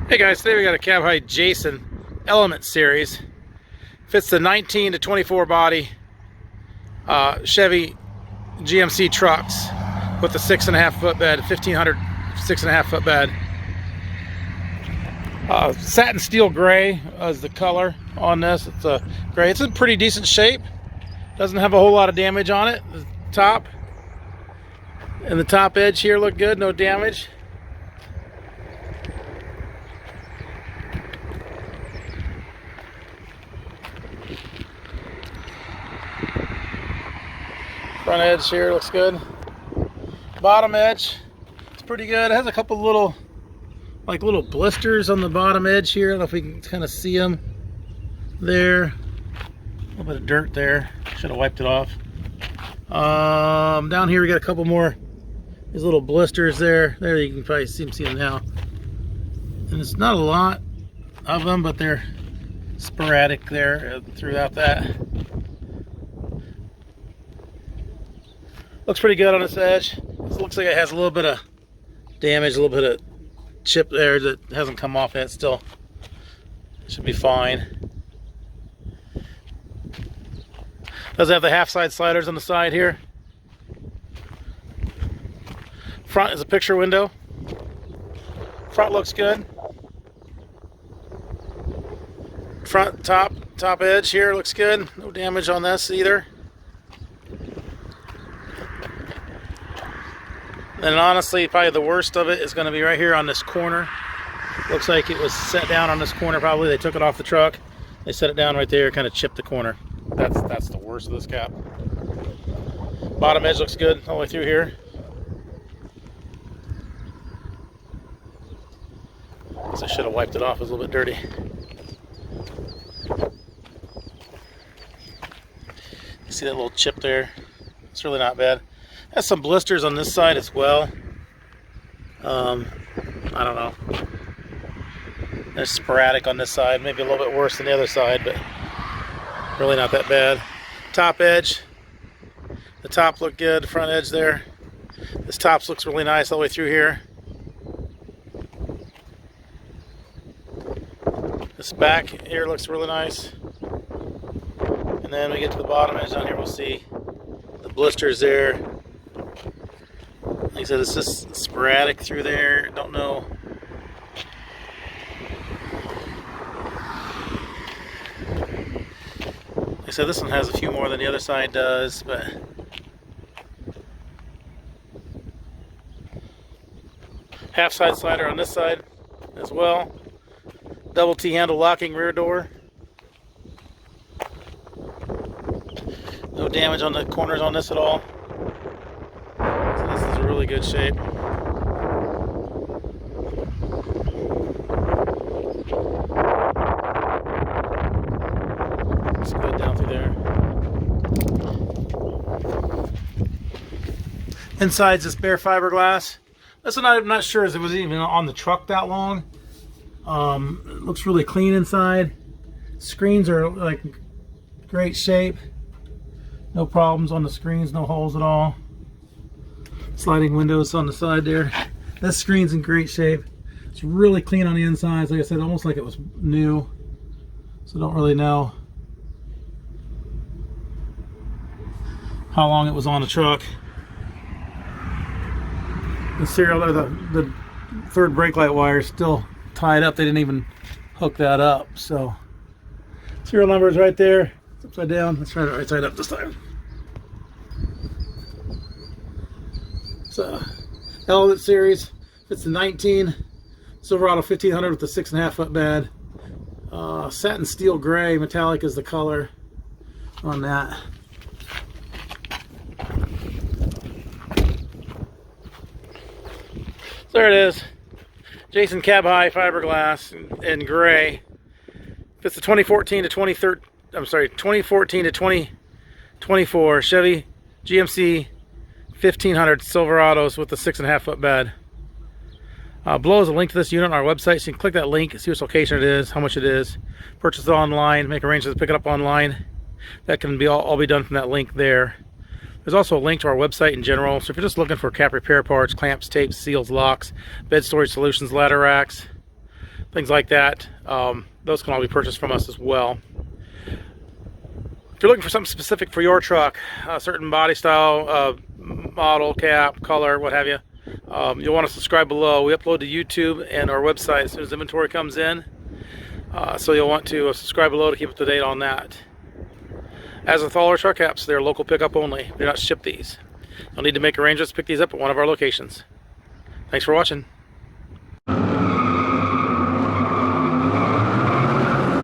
Hey guys, today we got a cab height Jason Element Series. Fits the 19 to 24 body Chevy GMC trucks with the 6.5 foot bed, 1500 6.5 foot bed. Satin Steel Grey is the color on this. It's a gray. It's in pretty decent shape. Doesn't have a whole lot of damage on it. The top and the top edge here look good, no damage. Front edge here looks good. Bottom edge, it's pretty good. It has a couple little, little blisters on the bottom edge here. I don't know if we can kind of see them there. A little bit of dirt there. Should have wiped it off. Down here we got a couple more. These little blisters there. There you can probably see them now. And it's not a lot of them, but they're sporadic there throughout that. Looks pretty good on this edge. It looks like it has a little bit of damage, a little bit of chip there that hasn't come off yet. Still should be fine. Does have the half side sliders on the side here. Front is a picture window. Front looks good. Front top edge here looks good. No damage on this either. And honestly, probably the worst of it is going to be right here on this corner. Looks like it was set down on this corner probably. They took it off the truck. They set it down right there, kind of chipped the corner. That's the worst of this cap. Bottom edge looks good all the way through here. I should have wiped it off. It was a little bit dirty. You see that little chip there? It's really not bad. Has some blisters on this side as well. I don't know. It's sporadic on this side, maybe a little bit worse than the other side, but really not that bad. Top edge, the top looked good. The front edge there, this top looks really nice all the way through here. This back here looks really nice. And then we get to the bottom edge down here, we'll see the blisters there. Like I said, it's just sporadic through there. Don't know. Like I said, this one has a few more than the other side does, but half side slider on this side as well. Double T handle locking rear door. No damage on the corners on this at all. So this is a really good shape. It's good down through there. Inside's this bare fiberglass. This one I'm not sure as it was even on the truck that long. It looks really clean inside. Screens are like great shape. No problems on the screens, no holes at all. Sliding windows on the side there. This screen's in great shape. It's really clean on the inside. Like I said, almost like it was new. So don't really know how long it was on the truck. The serial or the third brake light wire is still tied up. They didn't even hook that up. So serial number is right there. It's upside down. Let's try it right side up this time. So Element Series. It's the 19 Silverado 1500 with the 6.5 foot bed. Satin Steel Gray metallic is the color on that. So there it is. Jason cab high fiberglass in gray. Fits the 2014 to 2024 Chevy GMC 1500 Silverados with the 6.5 foot bed. Below is a link to this unit on our website, so you can click that link, see which location it is, how much it is, purchase it online, make arrangements to pick it up online. that can be all be done from that link there. There's also a link to our website in general, so if you're just looking for cap repair parts, clamps, tapes, seals, locks, bed storage solutions, ladder racks, things like that, those can all be purchased from us as well. If you're looking for something specific for your truck, a certain body style, model, cap, color, what have you, you'll want to subscribe below. We upload to YouTube and our website as soon as inventory comes in, so you'll want to subscribe below to keep up to date on that. As with all our truck caps, they're local pickup only. We do not ship these. You'll need to make arrangements to pick these up at one of our locations. Thanks for watching.